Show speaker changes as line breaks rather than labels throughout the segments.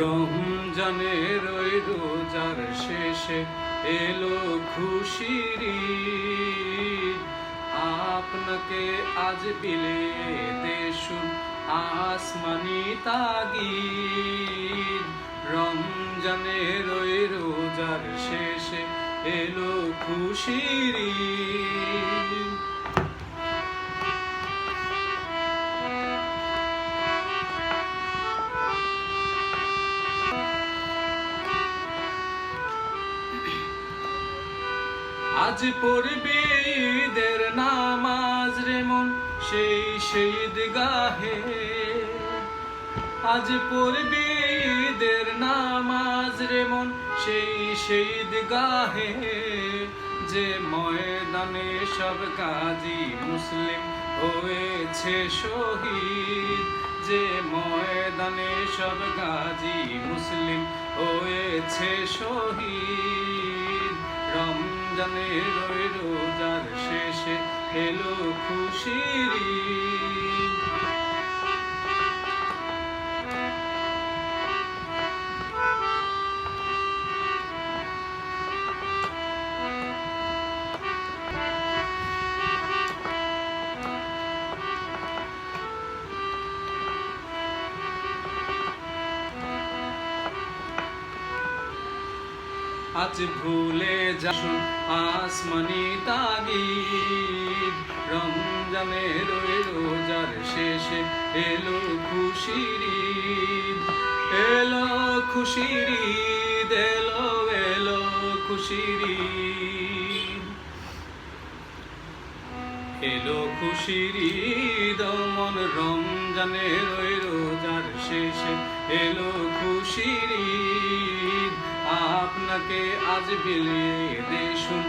রমজানের ওই রোজার শেষে এলো খুশির ঈদ। আপনাকে আজ বিলিয়ে দেশুন আসমানি তাগিদ। রমজানের ওই রোজার শেষে এলো খুশির ঈদ। আজ পড়বে ঈদের নামাজ রে মন সেই ঈদগাহে। আজ পড়বে ঈদের নামাজ রে মন সেই ঈদগাহে। যে ময়দানে সব গাজী মুসলিম হয়েছে শহীদ। যে ময়দানে সব গাজী মুসলিম হয়েছে শহীদ। রমজানের ওই রোজার শেষে এলো খুশির ঈদ। আজ ভুলে যাসুন আসমানি তাগিদ। রমজানের ওই রোজার শেষে এলো খুশির ঈদ। এলো খুশির ঈদ, এলো এলো খুশির ঈদ। এলো খুশির ঈদ মন রমজানের ওই রোজার শেষে এলো খুশির ঈদ। আপনাকে আজ বিলিয়ে দেশুন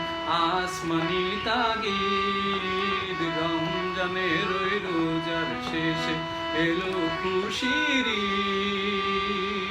আসমানি তাগিদ। রমজানের ওই রোজার শেষে এলো খুশির ঈদ।